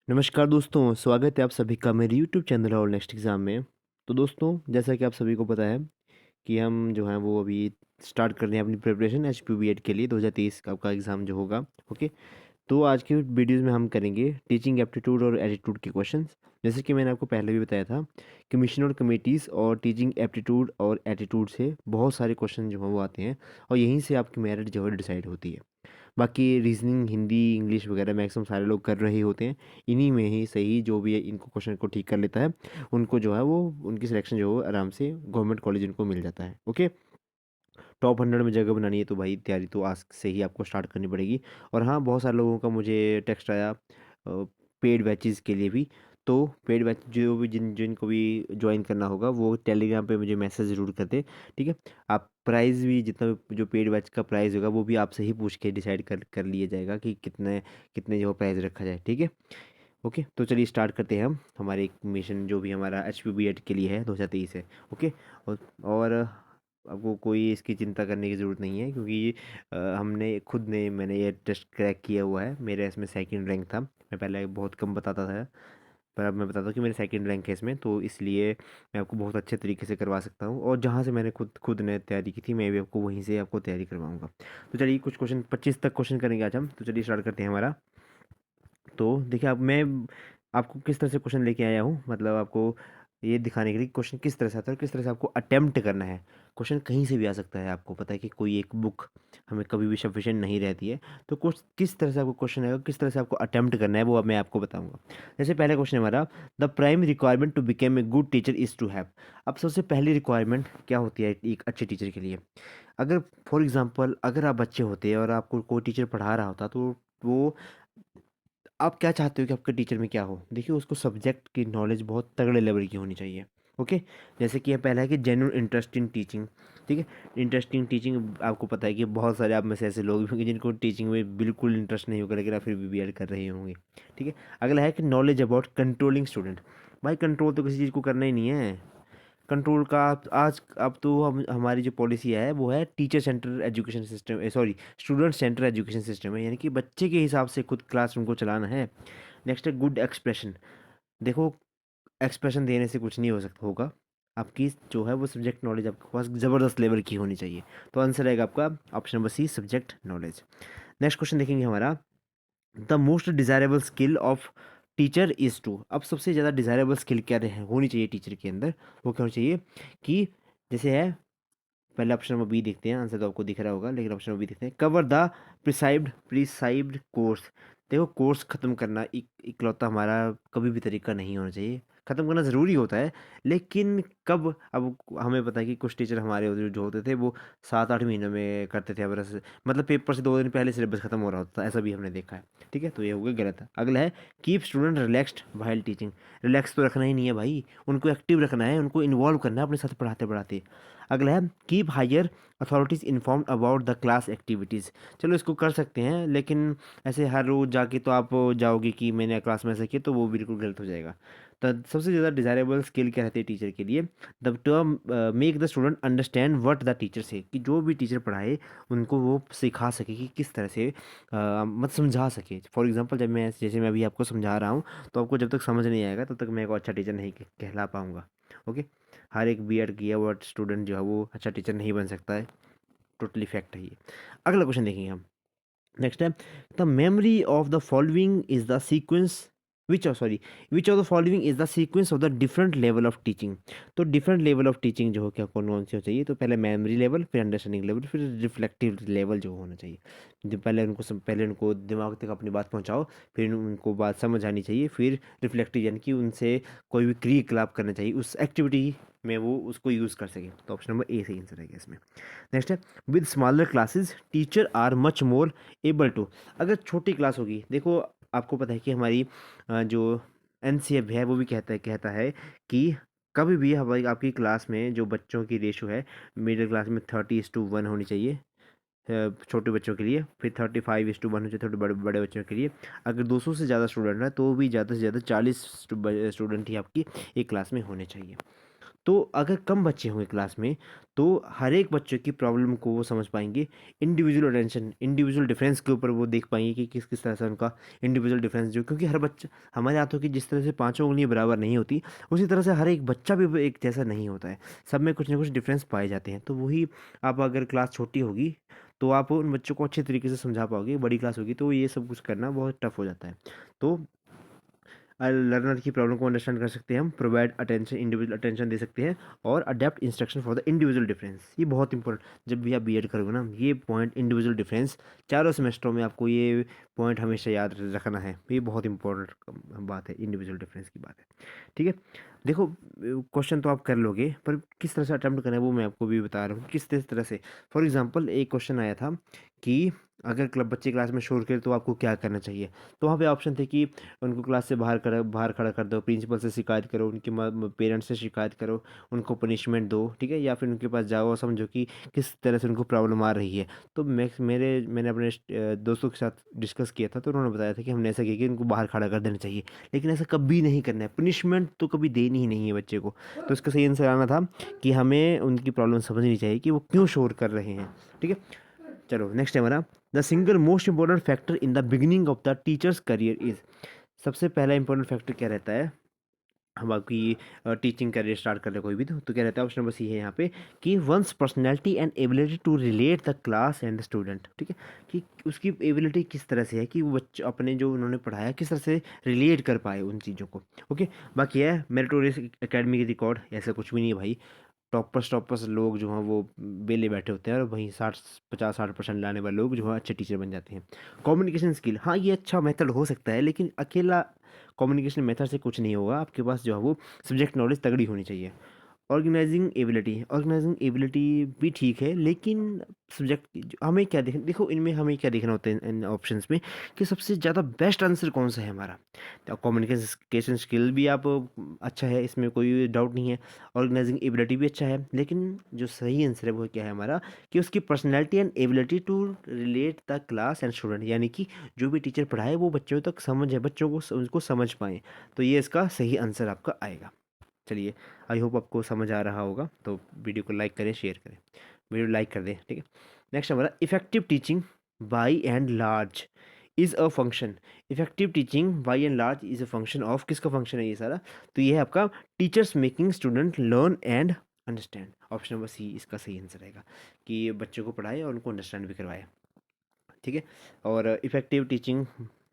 नमस्कार दोस्तों, स्वागत है आप सभी का मेरे यूट्यूब चैनल और नेक्स्ट एग्ज़ाम में। तो दोस्तों, जैसा कि आप सभी को पता है कि हम जो हैं वो अभी स्टार्ट कर रहे हैं अपनी प्रिपरेशन एचपीबीएड के लिए 2023 का आपका एग्ज़ाम जो होगा। ओके, तो आज के वीडियोज़ में हम करेंगे टीचिंग एप्टीट्यूड और एटीट्यूड के क्वेश्चंस। जैसे कि मैंने आपको पहले भी बताया था कि मिशन और कमिटीज़ और टीचिंग एप्टीट्यूड और एटीट्यूड से बहुत सारे क्वेश्चन जो हैं वो आते हैं और यहीं से आपकी मेरिट जो है डिसाइड होती है। बाकी रीजनिंग, हिंदी, इंग्लिश वगैरह मैक्सिमम सारे लोग कर रहे ही होते हैं। इन्हीं में ही सही जो भी है इनको क्वेश्चन को ठीक कर लेता है, उनको जो है वो उनकी सिलेक्शन जो है आराम से गवर्नमेंट कॉलेज उनको मिल जाता है। ओके, टॉप 100 में जगह बनानी है तो भाई तैयारी तो आज से ही आपको स्टार्ट करनी पड़ेगी। और हाँ, बहुत सारे लोगों का मुझे टेक्स्ट आया पेड बैचेज़ के लिए भी। तो पेड बैच जो भी जिनको भी ज्वाइन करना होगा वो टेलीग्राम पे मुझे मैसेज ज़रूर कर दें, ठीक है? आप प्राइस भी जितना भी जो पेड बैच का प्राइस होगा वो भी आपसे ही पूछ के डिसाइड कर कर लिया जाएगा कि कितने कितने जो प्राइस रखा जाए, ठीक है? ओके, तो चलिए स्टार्ट करते हैं हम हमारे एक मिशन जो भी हमारा एचपीबीएड के लिए है 2023 है। ओके, और आपको कोई इसकी चिंता करने की ज़रूरत नहीं है क्योंकि हमने खुद ने मैंने ये टेस्ट क्रैक किया हुआ है। मेरे इसमें सेकंड रैंक था। मैं पहले बहुत कम बताता था, पर अब मैं बताता हूँ कि मेरे सेकंड रैंक है इसमें, तो इसलिए मैं आपको बहुत अच्छे तरीके से करवा सकता हूँ। और जहाँ से मैंने खुद खुद ने तैयारी की थी मैं भी आपको वहीं से आपको तैयारी करवाऊँगा। तो चलिए कुछ क्वेश्चन 25 तक क्वेश्चन करेंगे आज हम। तो चलिए स्टार्ट करते हैं हमारा। तो देखिए, अब मैं आपको किस तरह से क्वेश्चन लेके आया हूँ, मतलब आपको ये दिखाने के लिए क्वेश्चन किस तरह से आता है और किस तरह से आपको अटेम्प्ट करना है। क्वेश्चन कहीं से भी आ सकता है, आपको पता है कि कोई एक बुक हमें कभी भी सफिशिएंट नहीं रहती है। तो कुछ किस तरह से आपको क्वेश्चन आएगा, किस तरह से आपको अटेम्प्ट करना है वो अब मैं आपको बताऊंगा। जैसे पहला क्वेश्चन है हमारा, the primary requirement to became a good teacher is to have. अब सबसे पहली रिक्वायरमेंट क्या होती है एक अच्छे टीचर के लिए? अगर फॉर एग्जांपल अगर आप बच्चे होते और आपको कोई टीचर पढ़ा रहा होता तो वो आप क्या चाहते हो कि आपके टीचर में क्या हो? देखिए, उसको सब्जेक्ट की नॉलेज बहुत तगड़े लेवल की होनी चाहिए। ओके, जैसे कि ये पहला है कि जेन्युइन इंटरेस्ट इन टीचिंग, ठीक है? इंटरेस्टिंग टीचिंग, आपको पता है कि बहुत सारे आप में से ऐसे लोग भी होंगे जिनको टीचिंग में बिल्कुल इंटरेस्ट नहीं होगा लेकिन आप फिर भी बीएड कर रहे होंगे, ठीक है? अगला है कि नॉलेज अबाउट कंट्रोलिंग स्टूडेंट। भाई कंट्रोल तो किसी चीज़ को करना ही नहीं है। कंट्रोल का आज अब तो हम हमारी जो पॉलिसी है वो है teacher centre education system, sorry, student centre education system है, यानी कि बच्चे के हिसाब से खुद क्लासरूम को चलाना है। नेक्स्ट है गुड एक्सप्रेशन। देखो, एक्सप्रेशन देने से कुछ नहीं हो सकता होगा, आपकी जो है वो सब्जेक्ट नॉलेज आपके पास ज़बरदस्त लेवल की होनी चाहिए। तो आंसर रहेगा आपका option number C, subject knowledge. Next question देखेंगे हमारा, the most desirable skill of teacher is to. अब सबसे ज़्यादा डिज़ायरेबल स्किल क्या होनी चाहिए टीचर के अंदर, वो क्या होनी चाहिए कि जैसे है, पहले ऑप्शन नंबर बी देखते हैं, आंसर तो आपको दिख रहा होगा लेकिन ऑप्शन नंबर बी देखते हैं, कवर द प्रिसाइब्ड कोर्स। देखो, कोर्स ख़त्म करना इकलौता हमारा कभी भी तरीका नहीं होना चाहिए। ख़त्म करना ज़रूरी होता है लेकिन कब? अब हमें पता है कि कुछ टीचर हमारे जो होते थे वो 7-8 महीनों में करते थे बरस, मतलब पेपर से 2 दिन पहले सिलेबस ख़त्म हो रहा होता था, ऐसा भी हमने देखा है, ठीक है? तो ये हो गया गलत। अगला है keep student relaxed while teaching. Relax तो रखना ही नहीं है भाई, उनको एक्टिव रखना है, उनको इन्वॉल्व करना है अपने साथ पढ़ाते पढ़ाते। अगला है keep higher authorities informed about the class activities. चलो इसको कर सकते हैं लेकिन ऐसे हर रोज़ जाके तो आप जाओगे कि मैंने क्लास में ऐसा किया, तो वो बिल्कुल गलत हो जाएगा। तो सबसे ज़्यादा डिज़ायरेबल स्किल क्या रहती है टीचर के लिए? The term make the student understand what the teacher से, कि जो भी टीचर पढ़ाए उनको वो सिखा सके कि किस तरह से मत समझा सके। फॉर एग्जांपल, जब मैं जैसे मैं अभी आपको समझा रहा हूँ तो आपको जब तक समझ नहीं आएगा तब तक मैं एक अच्छा टीचर नहीं कहला पाऊँगा। ओके, हर एक बीएड किया हुआ स्टूडेंट जो है वो अच्छा टीचर नहीं बन सकता है, टोटली फैक्ट है ये। अगला क्वेश्चन देखेंगे हम। नेक्स्ट है, the memory of the following is the sequence which of the following is the sequence of the different level of teaching. तो डिफरेंट लेवल ऑफ टीचिंग जो हो क्या कौन कौन सी हो चाहिए? तो पहले मेमोरी लेवल, फिर अंडरस्टैंडिंग लेवल, फिर रिफ्लेक्टिव लेवल जो होना चाहिए। जो पहले उनको दिमाग तक अपनी बात पहुंचाओ, फिर उनको बात समझ आनी चाहिए, फिर रिफ्लेक्टिव यानी कि उनसे कोई भी क्रियाकलाप करना चाहिए उस एक्टिविटी में वो उसको यूज़ कर सके। तो ऑप्शन नंबर ए सही आंसर है इसमें। नेक्स्ट है, with smaller classes teacher are much more able to. अगर छोटी क्लास होगी, देखो आपको पता है कि हमारी जो एनसीएफ है वो भी कहता है कि कभी भी हमारी आपकी क्लास में जो बच्चों की रेशो है, मिडिल क्लास में 30:1 होनी चाहिए छोटे बच्चों के लिए, फिर 35:1 होनी चाहिए थोड़े बड़े बड़े बच्चों के लिए। अगर 200 से ज़्यादा स्टूडेंट है तो भी ज़्यादा से ज़्यादा 40 स्टूडेंट ही आपकी एक क्लास में होने चाहिए। तो अगर कम बच्चे होंगे क्लास में तो हर एक बच्चे की प्रॉब्लम को वो समझ पाएंगे, इंडिविजुअल अटेंशन, इंडिविजुअल डिफरेंस के ऊपर वो देख पाएंगे कि किस किस तरह से उनका इंडिविजुअल डिफरेंस जो, क्योंकि हर बच्चा, हमारे हाथों की जिस तरह से पांचों उंगलियां बराबर नहीं होती, उसी तरह से हर एक बच्चा भी एक जैसा नहीं होता है, सब में कुछ ना कुछ डिफरेंस पाए जाते हैं। तो वही, आप अगर क्लास छोटी होगी तो आप उन बच्चों को अच्छे तरीके से समझा पाओगे, बड़ी क्लास होगी तो ये सब कुछ करना बहुत टफ हो जाता है। तो लर्नर की प्रॉब्लम को अंडरस्टैंड कर सकते हैं हम, प्रोवाइड अटेंशन, इंडिविजुअल अटेंशन दे सकते हैं, और adapt instruction for the individual difference. ये बहुत इंपॉर्टेंट, जब भी आप बीएड करोगे ना, ये पॉइंट इंडिविजुअल डिफरेंस चारों सेमेस्टरों में आपको ये पॉइंट हमेशा याद रखना है। ये बहुत इंपॉर्टेंट बात है, इंडिविजुअल डिफरेंस की बात है। ठीक है, देखो क्वेश्चन तो आप कर लोगे, पर किस तरह से अटेम्प्ट करना है वो मैं आपको भी बता रहा हूँ, किस तरह से। फॉर एग्जाम्पल एक क्वेश्चन आया था कि अगर बच्चे क्लास में शोर करे तो आपको क्या करना चाहिए। तो वहाँ पे ऑप्शन थे कि उनको क्लास से बाहर खड़ा कर दो, प्रिंसिपल से शिकायत करो, उनके पेरेंट्स से शिकायत करो, उनको पनिशमेंट दो, ठीक है, या फिर उनके पास जाओ और समझो कि किस तरह से उनको प्रॉब्लम आ रही है। तो मैंने अपने दोस्तों के साथ डिस्कस किया था, तो उन्होंने बताया था कि हमने ऐसा किया कि उनको बाहर खड़ा कर देना चाहिए, लेकिन ऐसा कभी नहीं करना है, पनिशमेंट तो कभी देनी ही नहीं है बच्चे को। तो इसका सही आंसर आना था कि हमें उनकी प्रॉब्लम समझनी चाहिए कि वो क्यों शोर कर रहे हैं। ठीक है, चलो नेक्स्ट है हमारा, the single most important factor in the beginning of the teachers career is. सबसे पहला इंपॉर्टेंट फैक्टर क्या रहता है, हम आपकी टीचिंग करियर स्टार्ट कर रहे हैं कोई भी, तो क्या रहता है, ऑप्शन नंबर सी है यहाँ पे कि one's personality and ability to relate the class and the student. ठीक है, कि उसकी एबिलिटी किस तरह से है कि वो बच्चे अपने जो उन्होंने पढ़ाया किस तरह से रिलेट कर पाए उन चीज़ों को। ओके, बाकी है मेरिटोरियस एकेडमिक रिकॉर्ड, ऐसा कुछ भी नहीं है भाई। टॉपर्स लोग जो हैं वो बेले बैठे होते हैं, और वहीं 50-60% लाने वाले लोग जो है अच्छे टीचर बन जाते हैं। कम्युनिकेशन स्किल, हाँ ये अच्छा मेथड हो सकता है, लेकिन अकेला कम्युनिकेशन मेथड से कुछ नहीं होगा, आपके पास जो है वो सब्जेक्ट नॉलेज तगड़ी होनी चाहिए। ऑर्गेनाइजिंग एबिलिटी भी ठीक है, लेकिन सब्जेक्ट हमें क्या देखो इनमें हमें क्या देखना होता है इन ऑप्शंस में, कि सबसे ज़्यादा बेस्ट आंसर कौन सा है हमारा। तो कम्युनिकेशन स्किल भी आप अच्छा है, इसमें कोई डाउट नहीं है, ऑर्गेनाइजिंग एबिलिटी भी अच्छा है, लेकिन जो सही आंसर है वो क्या है हमारा, कि उसकी personality and ability to relate the class and student, यानी कि जो भी टीचर पढ़ाए वो बच्चों तक समझ है, बच्चों को उनको समझ पाएँ। तो ये इसका सही आंसर आपका आएगा। चलिए, आई होप आपको समझ आ रहा होगा, तो वीडियो को लाइक करें, शेयर करें, वीडियो लाइक कर दें। ठीक है, नेक्स्ट हमारा effective teaching by and large is a function. Effective teaching by and large is a function of, किसका फंक्शन है ये सारा, तो ये है आपका teachers making student learn and understand. Option number C इसका सही आंसर रहेगा, कि ये बच्चों को पढ़ाए और उनको अंडरस्टैंड भी करवाए। ठीक है, और इफेक्टिव टीचिंग,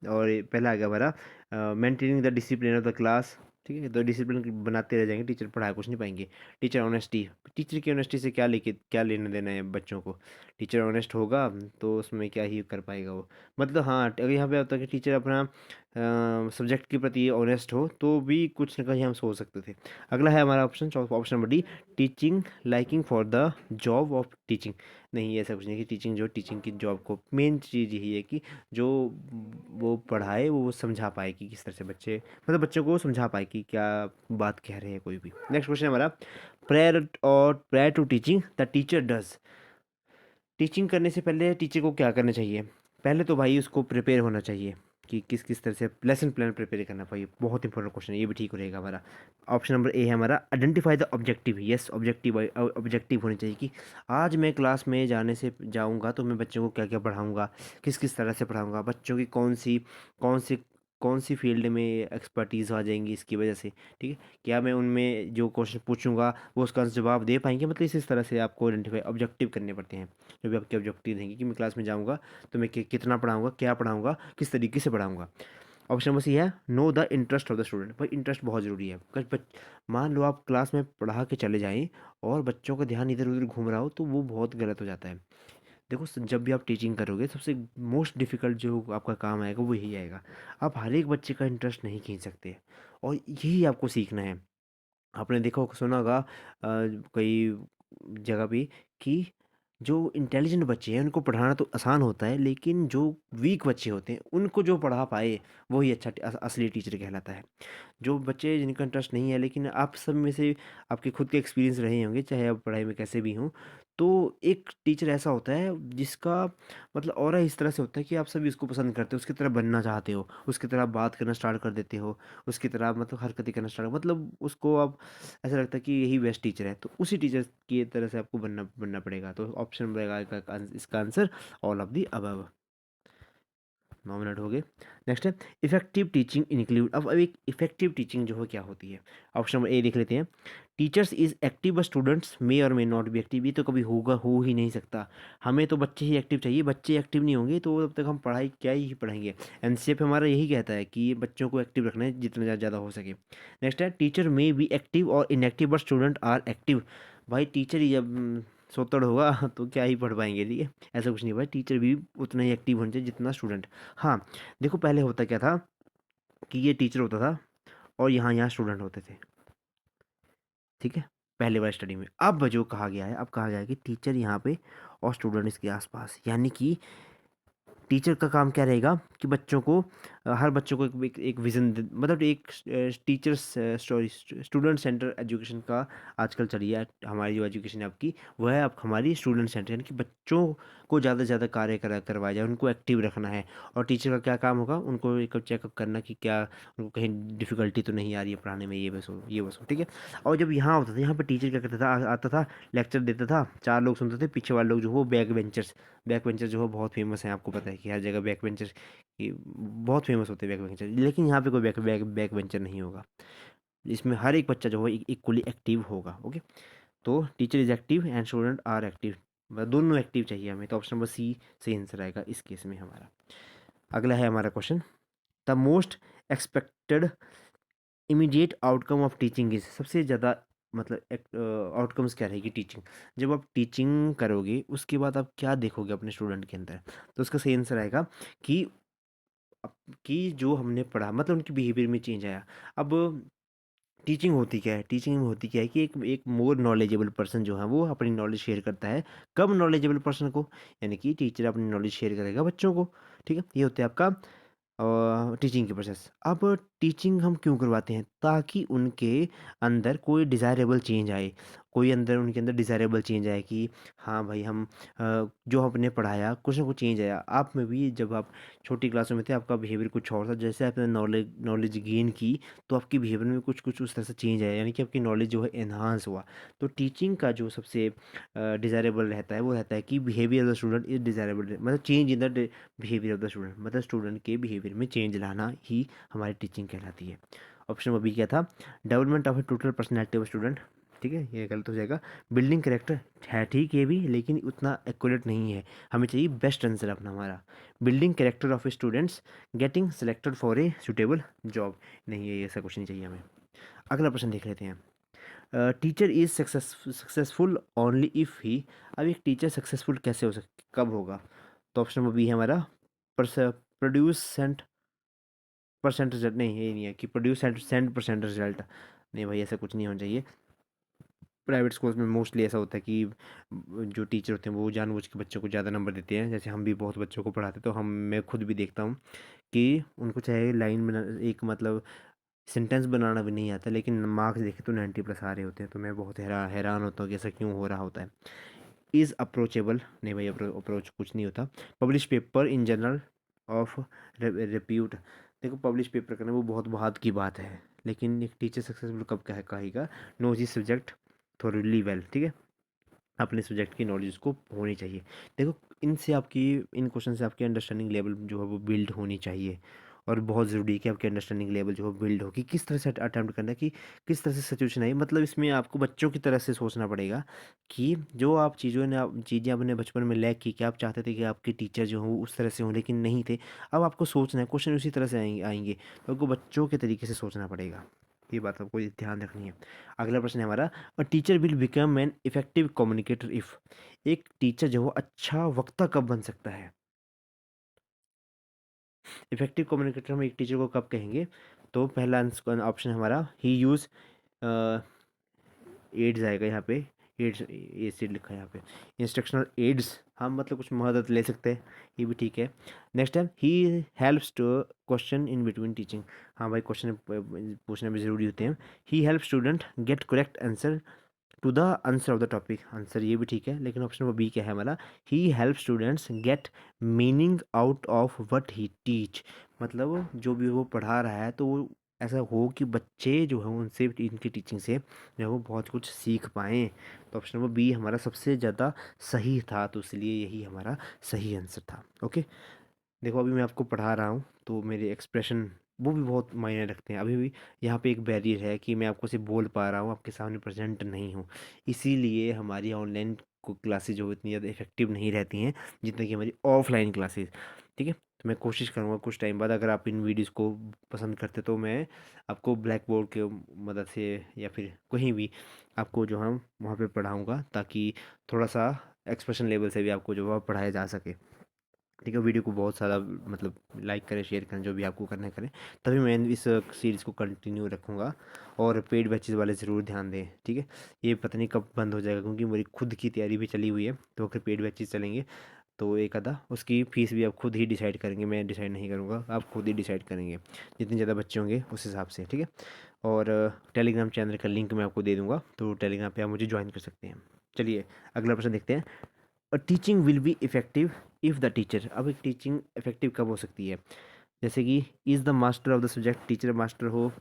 और पहला आ गया हमारा maintaining the discipline of the class. ठीक है, तो डिसिप्लिन बनाते रह जाएंगे, टीचर पढ़ाया कुछ नहीं पाएंगे। टीचर ऑनेस्टी, टीचर की ऑनेस्टी से क्या लेने देना है बच्चों को। टीचर ऑनेस्ट होगा तो उसमें क्या ही कर पाएगा वो, मतलब हाँ, अगर यहाँ पे आता है कि टीचर अपना सब्जेक्ट के प्रति ऑनेस्ट हो तो भी कुछ ना कहीं हम सोच सकते थे। अगला है हमारा option number D, teaching liking for the job of teaching. नहीं, ऐसा कुछ नहीं कि टीचिंग की जॉब को, मेन चीज़ यही है कि जो वो पढ़ाए वो समझा पाए कि किस तरह से बच्चों को समझा पाए कि क्या बात कह रहे हैं कोई भी। नेक्स्ट क्वेश्चन हमारा, prior to teaching the teacher does. Teaching करने से पहले टीचर को क्या करना चाहिए। पहले तो भाई उसको प्रिपेयर होना चाहिए कि किस किस तरह से लेसन प्लान प्रिपेयर करना चाहिए, बहुत इंपॉर्टेंट क्वेश्चन है, ये भी ठीक रहेगा हमारा। ऑप्शन नंबर ए है हमारा, identify the objective. Yes, objective होनी चाहिए कि आज मैं क्लास में जाने से जाऊंगा तो मैं बच्चों को क्या क्या पढ़ाऊंगा, किस किस तरह से पढ़ाऊंगा, बच्चों की कौन सी कौन सी फील्ड में एक्सपर्टीज़ आ जाएंगी इसकी वजह से। ठीक है, क्या मैं उनमें जो क्वेश्चन पूछूंगा वो उसका जवाब दे पाएंगे, मतलब इस तरह से आपको आइडेंटिफाई ऑब्जेक्टिव करने पड़ते हैं। जो भी आपके ऑब्जेक्टिव रहेंगे कि मैं क्लास में जाऊँगा तो मैं कितना पढ़ाऊँगा, क्या पढ़ाऊँगा, किस तरीके से पढ़ाऊँगा। ऑप्शन नंबर सी है, know the interest of the student. भाई इंटरेस्ट बहुत ज़रूरी है, मान लो आप क्लास में पढ़ा के चले जाएं और बच्चों का ध्यान इधर उधर घूम रहा हो तो वो बहुत गलत हो जाता है। देखो जब भी आप टीचिंग करोगे सबसे मोस्ट डिफ़िकल्ट जो आपका काम आएगा वो यही आएगा, आप हर एक बच्चे का इंटरेस्ट नहीं खींच सकते, और यही आपको सीखना है। आपने देखा होगा, सुना होगा कई जगह पे कि जो इंटेलिजेंट बच्चे हैं उनको पढ़ाना तो आसान होता है, लेकिन जो वीक बच्चे होते हैं उनको जो पढ़ा पाए वही अच्छा असली टीचर कहलाता है। जो बच्चे जिनका इंटरेस्ट नहीं है, लेकिन आप सब में से आपके खुद के एक्सपीरियंस रहे होंगे, चाहे आप पढ़ाई में कैसे भी हों, तो एक टीचर ऐसा होता है जिसका मतलब ऑरा इस तरह से होता है कि आप सभी उसको पसंद करते हो, उसकी तरह बनना चाहते हो, उसकी तरह आप बात करना स्टार्ट कर देते हो, उसकी तरह आप मतलब हरकतें करना स्टार्ट मतलब उसको आप ऐसा लगता है कि यही बेस्ट टीचर है, तो उसी टीचर की तरह से आपको बनना बनना पड़ेगा। तो ऑप्शन रहेगा इसका answer all of the above. 9 minute हो गए। नेक्स्ट है इफेक्टिव टीचिंग इंक्लूड। अब एक इफेक्टिव टीचिंग जो है क्या होती है, ऑप्शन नंबर ए देख लेते हैं। Teachers is active but students may और मे नॉट बी एक्टिव। ये तो कभी होगा, हो ही नहीं सकता। हमें तो बच्चे ही एक्टिव चाहिए, बच्चे एक्टिव नहीं होंगे तो तब तक हम पढ़ाई क्या ही पढ़ाएंगे। एनसीएफ हमारा यही कहता है कि बच्चों को एक्टिव रखना है जितना ज़्यादा हो सके। नेक्स्ट है टीचर मे बी एक्टिव और inactive but student are active. भाई टीचर ही जब सोतड़ होगा तो क्या ही पढ़ पाएंगे, ठीक है। ऐसा कुछ नहीं भाई, टीचर भी उतना ही एक्टिव होना चाहिए जितना स्टूडेंट। हाँ, देखो पहले होता क्या था कि ये टीचर होता था और यहाँ यहाँ स्टूडेंट होते थे, ठीक है, पहले वाली स्टडी में। अब जो कहा गया है, अब कहा गया है कि टीचर यहाँ पे और स्टूडेंट इसके आसपास, यानी कि टीचर का काम क्या रहेगा कि बच्चों को हर बच्चों को एक विज़न मतलब एक teachers story student centre education का आजकल चली है हमारी जो एजुकेशन है आपकी, वो है अब हमारी स्टूडेंट सेंटर, यानी कि बच्चों को ज़्यादा से ज़्यादा कार्य करवाया जाए, उनको एक्टिव रखना है। और टीचर का क्या काम होगा, उनको एक चेकअप करना कि क्या उनको कहीं डिफ़िकल्टी तो नहीं आ रही है पढ़ाने में, ये बस हो, ठीक है। और जब यहाँ होता था, यहाँ पर टीचर क्या करता था, आता था, लेक्चर देता था, 4 लोग सुनते थे, पीछे वाले लोग जो वो बैक बेंचर जो है बहुत फेमस है, आपको पता है कि हर जगह बैक बेंचर की बहुत फेमस होते हैं बैक बेंचर, लेकिन यहाँ पे कोई बैक बेंचर नहीं होगा। इसमें हर एक बच्चा जो है इक्वली एक्टिव होगा। ओके, तो teacher is active and student are active, दोनों एक्टिव चाहिए हमें, तो ऑप्शन नंबर सी सही आंसर आएगा इस केस में हमारा। अगला है हमारा question, the most expected immediate outcome of teaching is. सबसे ज़्यादा मतलब आउटकम्स क्या रहेगी टीचिंग, जब आप टीचिंग करोगे उसके बाद आप क्या देखोगे अपने स्टूडेंट के अंदर, तो उसका सही आंसर आएगा कि जो हमने पढ़ा मतलब उनके बिहेवियर में चेंज आया। अब टीचिंग होती क्या है, टीचिंग में होती क्या है कि एक मोर नॉलेजेबल पर्सन जो है वो अपनी नॉलेज शेयर करता है। कब नॉलेजेबल पर्सन को, यानी कि टीचर अपनी नॉलेज शेयर करेगा बच्चों को, ठीक है। ये होता है आपका टीचिंग की प्रोसेस। अब टीचिंग हम क्यों करवाते हैं, ताकि उनके अंदर कोई डिज़ायरेबल चेंज आए, कोई अंदर उनके अंदर डिज़ायरेबल चेंज आए कि हाँ भाई हम जो हमने पढ़ाया कुछ ना कुछ चेंज आया। आप में भी जब आप छोटी क्लासों में थे आपका बिहेवियर कुछ और था, जैसे आपने नॉलेज नॉलेज गेन की तो आपकी बिहेवियर में कुछ कुछ उस तरह से चेंज आया, यानी कि आपकी नॉलेज जो है एनहांस हुआ। तो टीचिंग का जो सबसे डिज़ायरेबल रहता है वो रहता है कि behaviour of the student is desirable, मतलब change in the behaviour of the student, मतलब स्टूडेंट के बिहेवियर में चेंज लाना ही हमारी टीचिंग कहलाती है। ऑप्शन नंबर बी क्या था, development of A total personality of student, ठीक है, ये गलत हो जाएगा। बिल्डिंग करेक्टर है ठीक ये भी, लेकिन उतना एक्यूरेट नहीं है, हमें चाहिए बेस्ट आंसर अपना हमारा। Building character of students getting selected for a suitable job, नहीं है, ऐसा कुछ नहीं चाहिए हमें। अगला प्रश्न देख लेते हैं, teacher is successful only if he. अब एक टीचर सक्सेसफुल कैसे हो सकता, कब होगा, तो ऑप्शन नंबर बी है हमारा प्रोड्यूसेंट परसेंट रिजल्ट, नहीं ये नहीं है कि प्रोड्यूस सेंट परसेंट रिजल्ट, नहीं भाई ऐसा कुछ नहीं होना चाहिए। प्राइवेट स्कूल्स में मोस्टली ऐसा होता है कि जो टीचर होते हैं वो जानबूझ के बच्चों को ज़्यादा नंबर देते हैं, जैसे हम भी बहुत बच्चों को पढ़ाते हैं, तो हम मैं खुद भी देखता हूँ कि उनको चाहे लाइन बना एक मतलब सेंटेंस बनाना भी नहीं आता, लेकिन मार्क्स देखे तो 90+ आ रहे होते हैं, तो मैं बहुत हैरान होता हूँ कि ऐसा क्यों हो रहा होता है। इज़ अप्रोचेबल, नहीं भाई अप्रोच कुछ नहीं होता। Publish paper in journal of repute, देखो पब्लिश पेपर करना वो बहुत बात की बात है, लेकिन एक टीचर सक्सेसफुल कब कहेगा, knows he subject thoroughly well, ठीक है, अपने सब्जेक्ट की नॉलेज उसको होनी चाहिए। देखो इनसे आपकी इन क्वेश्चन से आपकी अंडरस्टैंडिंग लेवल जो है वो बिल्ड होनी चाहिए, और बहुत ज़रूरी है कि आपकी अंडरस्टैंडिंग लेवल जो है बिल्ड हो कि किस तरह से अटैम्प्ट करना है, कि किस तरह से सिचुएशन आई, मतलब इसमें आपको बच्चों की तरह से सोचना पड़ेगा कि जो आप चीज़ें अपने बचपन में लैक की, कि आप चाहते थे कि आपके टीचर जो हों उस तरह से हों लेकिन नहीं थे, अब आपको सोचना है, क्वेश्चन उसी तरह से आएंगे, तो आपको बच्चों के तरीके से सोचना पड़ेगा, ये बात आपको ध्यान रखनी है। अगला प्रश्न है हमारा, a teacher will become an effective communicator if. एक टीचर जो है अच्छा वक्ता कब बन सकता है, इफेक्टिव कम्युनिकेटर हम एक टीचर को कब कहेंगे, तो पहला ऑप्शन हमारा ही यूज़ एड्स आएगा यहाँ पे, एड्स ए सीड लिखा है यहाँ पे, इंस्ट्रक्शनल एड्स हम मतलब कुछ मदद ले सकते हैं, ये भी ठीक है। नेक्स्ट है he helps to question in between teaching, हाँ भाई क्वेश्चन पूछने भी ज़रूरी होते हैं। He help student get correct answer to the answer of the topic, answer ये भी ठीक है, लेकिन ऑप्शन नंबर बी क्या है हमारा, he help students get meaning out of what he teach. मतलब जो भी वो पढ़ा रहा है तो वो ऐसा हो कि बच्चे जो है उनसे, इनकी टीचिंग से जो है वो बहुत कुछ सीख पाएँ। तो ऑप्शन नंबर बी हमारा सबसे ज़्यादा सही था, तो इसलिए यही हमारा सही आंसर था। ओके, देखो अभी मैं आपको पढ़ा रहा हूँ तो मेरे एक्सप्रेशन वो भी बहुत मायने रखते हैं। अभी भी यहाँ पे एक बैरियर है कि मैं आपको सिर्फ बोल पा रहा हूँ, आपके सामने प्रेजेंट नहीं हूँ। इसीलिए हमारी ऑनलाइन क्लासेज जो इतनी ज़्यादा इफेक्टिव नहीं रहती हैं जितनी कि हमारी ऑफलाइन क्लासेज। ठीक है, तो मैं कोशिश करूँगा कुछ टाइम बाद, अगर आप इन वीडियोज़ को पसंद करते तो मैं आपको ब्लैक बोर्ड के मदद से या फिर कहीं भी आपको जो हम वहाँ पे पढ़ाऊँगा, ताकि थोड़ा सा एक्सप्रेशन लेवल से भी आपको जो है पढ़ाया जा सके। ठीक है, वीडियो को बहुत सारा मतलब लाइक करें, शेयर करें, जो भी आपको करना है करें, तभी मैं इस सीरीज़ को कंटिन्यू रखूँगा। और पेड बैचेज़ वाले ज़रूर ध्यान दें। ठीक है, ये पता नहीं कब बंद हो जाएगा, क्योंकि मेरी खुद की तैयारी भी चली हुई है, तो अगर पेड बैचेज़ चलेंगे तो एक आधा उसकी फ़ीस भी आप खुद ही डिसाइड करेंगे, मैं डिसाइड नहीं करूँगा, आप खुद ही डिसाइड करेंगे जितने ज़्यादा बच्चे होंगे उस हिसाब से। ठीक है, और टेलीग्राम चैनल का लिंक मैं आपको दे दूँगा, तो टेलीग्राम पे आप मुझे ज्वाइन कर सकते हैं। चलिए अगला प्रश्न देखते हैं। A teaching will be effective if the teacher. अब एक टीचिंग इफ़ेक्टिव कब हो सकती है, जैसे कि is the master of the subject, teacher master हो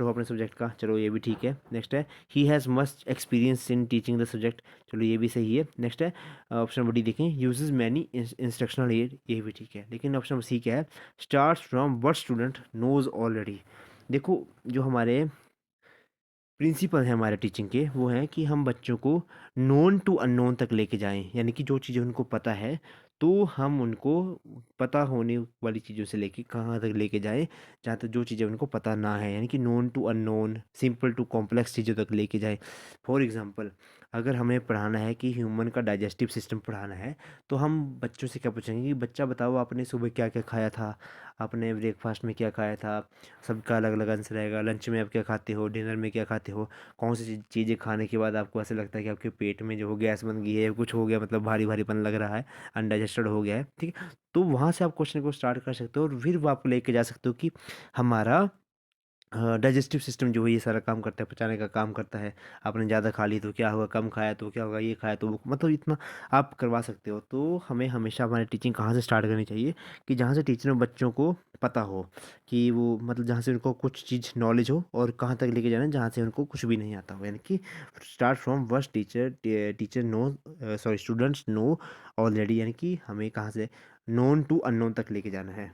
अपने सब्जेक्ट का, चलो ये भी ठीक है। नेक्स्ट है he has must experience in teaching the subject, चलो ये भी सही है। नेक्स्ट है ऑप्शन नंबर डी देखें, यूजेस मैनी इंस्ट्रक्शनल एड, ये भी ठीक है। लेकिन ऑप्शन नंबर सी क्या है, starts from what student knows already. देखो जो हमारे प्रिंसिपल हैं हमारे टीचिंग के, वो हैं कि हम बच्चों को नोन टू अननोन तक लेके जाएं, यानी कि जो चीज़ें उनको पता है तो हम उनको पता होने वाली चीज़ों से लेके कहाँ तक लेके जाएं, जहाँ तक जो चीज़ें उनको पता ना है, यानी कि known to unknown, simple to complex चीज़ों तक लेके जाएं। फॉर एग्जांपल, अगर हमें पढ़ाना है कि ह्यूमन का डाइजेस्टिव सिस्टम पढ़ाना है, तो हम बच्चों से क्या पूछेंगे कि बच्चा बताओ आपने सुबह क्या क्या खाया था, आपने ब्रेकफास्ट में क्या खाया था। सबका अलग अलग आंसर रहेगा, लंच में आप क्या खाते हो, डिनर में क्या खाते हो, कौन सी चीज़ें खाने के बाद आपको ऐसा लगता है कि आपके पेट में जो हो गैस बन गई है, कुछ हो गया, मतलब भारी भारीपन लग रहा है, अनडाइजेस्टेड हो गया है। ठीक है, तो वहाँ से आप क्वेश्चन को स्टार्ट कर सकते हो और फिर वो आपको लेके जा सकते हो कि हमारा डाइजेस्टिव सिस्टम जो है ये सारा काम करता है, पचाने का काम करता है। आपने ज़्यादा खा ली तो क्या होगा, कम खाया तो क्या होगा, ये खाया तो वो, मतलब इतना आप करवा सकते हो। तो हमें हमेशा हमारी टीचिंग कहाँ से स्टार्ट करनी चाहिए, कि जहाँ से टीचर बच्चों को पता हो कि वो, मतलब जहाँ से उनको कुछ चीज़ नॉलेज हो, और कहाँ तक लेके जाना है जहाँ से उनको कुछ भी नहीं आता हो, यानी कि start from first teacher no, sorry students no already, यानी कि हमें कहाँ से नोन टू अननोन तक लेके जाना है।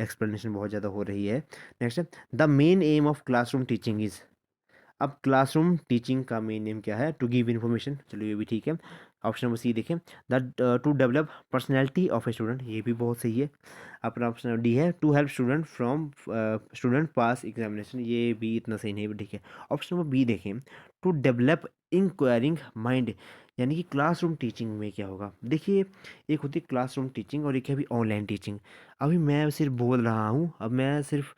एक्सप्लेनेशन बहुत ज़्यादा हो रही है। नेक्स्ट है the main M of classroom teaching is. अब क्लासरूम टीचिंग का मेन एम क्या है, टू गिव इन्फॉर्मेशन, चलो ये भी ठीक है। ऑप्शन नंबर सी देखें, the to develop personality of a student, ये भी बहुत सही है। अपना ऑप्शन डी है to help student from student pass examination, ये भी इतना सही नहीं, ठीक है। ऑप्शन नंबर बी देखें, टू डेवलप इंक्वायरिंग माइंड, यानी कि क्लासरूम टीचिंग में क्या होगा। देखिए एक होती है क्लासरूम टीचिंग और एक है अभी ऑनलाइन टीचिंग। अभी मैं सिर्फ बोल रहा हूँ, अब मैं सिर्फ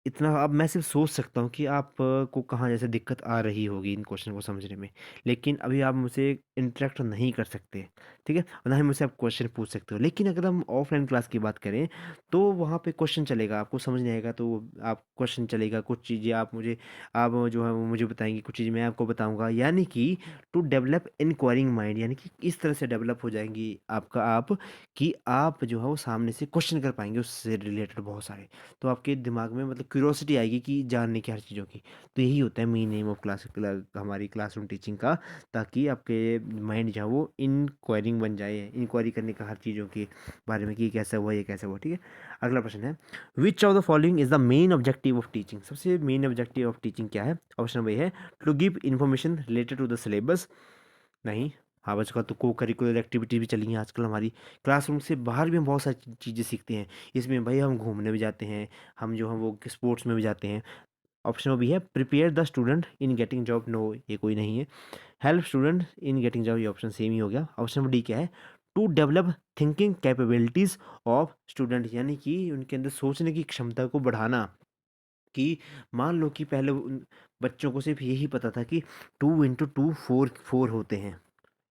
इतना, अब मैं सिर्फ सोच सकता हूँ कि आप को कहाँ जैसे दिक्कत आ रही होगी इन क्वेश्चन को समझने में, लेकिन अभी आप मुझसे इंटरेक्ट नहीं कर सकते। ठीक है, और ना ही मुझसे आप क्वेश्चन पूछ सकते हो। लेकिन अगर हम ऑफलाइन क्लास की बात करें तो वहाँ पे क्वेश्चन चलेगा, आपको समझ नहीं आएगा तो आप क्वेश्चन चलेगा, कुछ चीज़ें आप जो है वो मुझे बताएंगे, कुछ चीज़ें मैं आपको बताऊँगा, यानी कि टू डेवलप इंक्वायरिंग माइंड, यानी कि इस तरह से डेवलप हो जाएंगी आपका आप, कि आप जो है वो सामने से क्वेश्चन कर पाएंगे उससे रिलेटेड बहुत सारे। तो आपके दिमाग में मतलब क्यूरोसिटी आएगी कि जानने की हर चीज़ों की। तो यही होता है मेन एम ऑफ हमारी क्लासरूम टीचिंग का, ताकि आपके माइंड जो है वो इंक्वायरिंग बन जाए, इंक्वायरी करने का हर चीज़ों के बारे में कि ये कैसा हुआ, ये कैसा हुआ। ठीक है, अगला प्रश्न है which of the following is the main objective of teaching. सबसे मेन ऑब्जेक्टिव ऑफ टीचिंग क्या है, ऑप्शन नंबर ए है to give information related to the syllabus, नहीं। हाँ, आजकल तो को करिकुलर एक्टिविटी भी चली हैं आजकल हमारी, क्लासरूम से बाहर भी हम बहुत सारी चीज़ें सीखते हैं। इसमें भाई हम घूमने भी जाते हैं, हम जो हम वो स्पोर्ट्स में भी जाते हैं। ऑप्शन भी है prepare the student in getting job, no ये कोई नहीं है। Help student in getting job, ये ऑप्शन सेम ही हो गया। ऑप्शन नंबर डी क्या है, to develop thinking capabilities of student, यानी कि उनके अंदर सोचने की क्षमता को बढ़ाना। कि मान लो कि पहले उन बच्चों को सिर्फ यही पता था कि 2 × 2 4 4 होते हैं,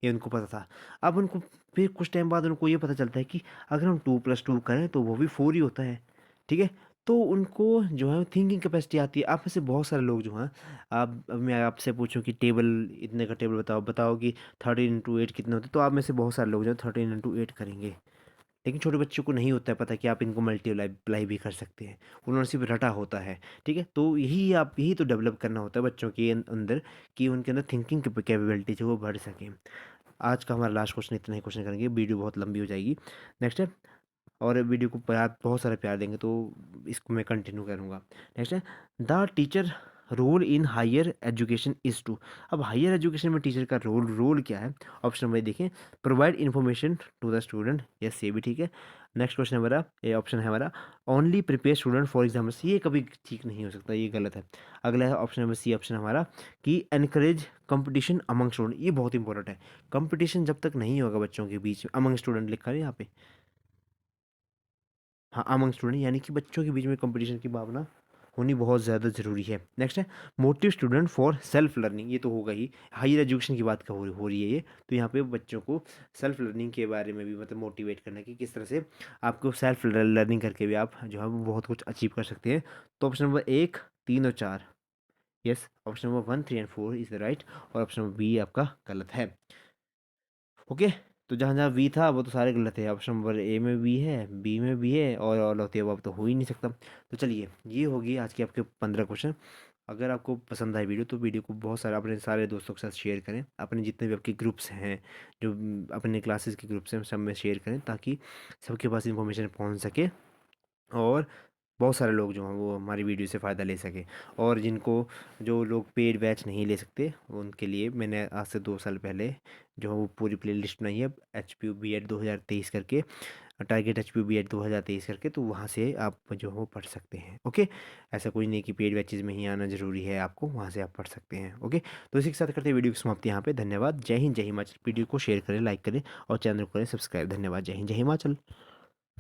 ये उनको पता था। अब उनको फिर कुछ टाइम बाद उनको ये पता चलता है कि अगर हम 2 + 2 करें तो वो भी 4 ही होता है। ठीक है, तो उनको जो है थिंकिंग कैपेसिटी आती है। आप में से बहुत सारे लोग जो हैं, आप अब मैं आपसे पूछूं कि टेबल इतने का टेबल बताओ, बताओ कि 13 × 8 कितने होते हैं, तो आप में से बहुत सारे लोग जो है 13 × 8 करेंगे। लेकिन छोटे बच्चों को नहीं होता है पता कि आप इनको मल्टीप्लाई भी कर सकते हैं, उन्होंने सिर्फ रटा होता है। ठीक है, तो यही तो डेवलप करना होता है बच्चों के अंदर, कि उनके अंदर थिंकिंग कैपेबिलिटी जो वो बढ़ सके। आज का हमारा लास्ट क्वेश्चन, इतना ही क्वेश्चन करेंगे, वीडियो बहुत लंबी हो जाएगी। नेक्स्ट है, और वीडियो को प्यार, बहुत सारा प्यार देंगे तो इसको मैं कंटिन्यू करूँगा। नेक्स्ट है, the teacher role in higher education is to. अब हायर एजुकेशन में टीचर का रोल क्या है? ऑप्शन नंबर देखें, provide information to the student. Yes, ये भी ठीक है। नेक्स्ट क्वेश्चन हमारा, ये ऑप्शन है हमारा, only prepare student for exams. ये कभी ठीक नहीं हो सकता, ये गलत है। अगला है ऑप्शन नंबर सी, ऑप्शन हमारा, कि एनकरेज कंपटीशन अमंग स्टूडेंट। ये बहुत इंपॉर्टेंट है। कंपटीशन जब तक नहीं होगा बच्चों के बीच में, अमंग स्टूडेंट लिखा है यहाँ पे, हाँ अमंग स्टूडेंट, यानी कि बच्चों के बीच में कंपटीशन की भावना होनी बहुत ज़्यादा ज़रूरी है। नेक्स्ट है, motive student for self learning. ये तो होगा ही, हायर एजुकेशन की बात हो रही है ये, तो यहाँ पे बच्चों को सेल्फ लर्निंग के बारे में भी मतलब मोटिवेट करना कि किस तरह से आपको सेल्फ लर्निंग करके भी आप जो है वो बहुत कुछ अचीव कर सकते हैं। तो ऑप्शन नंबर 1, 3 और 4, yes, option number 1, 3 and 4 is the right, और ऑप्शन नंबर बी आपका गलत है। ओके, तो जहाँ जहाँ वी था वो तो सारे गलत है। ऑप्शन नंबर ए में भी है, बी में भी है, और ऑल ऑफ द अबव तो हो ही नहीं सकता। तो चलिए, ये होगी आज के आपके 15 क्वेश्चन। अगर आपको पसंद आए वीडियो, तो वीडियो को बहुत सारा अपने सारे दोस्तों के साथ शेयर करें, अपने जितने भी आपके ग्रुप्स हैं, जो अपने क्लासेस के ग्रुप्स हैं, सब में शेयर करें, ताकि सबके पास इंफॉर्मेशन पहुँच सके, और बहुत सारे लोग जो हैं वो हमारी वीडियो से फ़ायदा ले सकें। और जो लोग पेड बैच नहीं ले सकते, उनके लिए मैंने आज से 2 साल पहले जो है वो पूरी प्ले लिस्ट बनाई है, HPU BEd 2023 करके, टारगेट HPU BEd 2023 करके, तो वहाँ से आप जो है वो पढ़ सकते हैं। ओके, ऐसा कोई नहीं कि पेड बैचेज में ही आना ज़रूरी है, आपको वहाँ से आप पढ़ सकते हैं। ओके, तो इसी के साथ करते हैं वीडियो की समाप्ति यहाँ पे। धन्यवाद, जय हिंद, जय हिमाचल। वीडियो को शेयर करें, लाइक करें, और चैनल को करें सब्सक्राइब। धन्यवाद, जय हिंद, जय हिमाचल।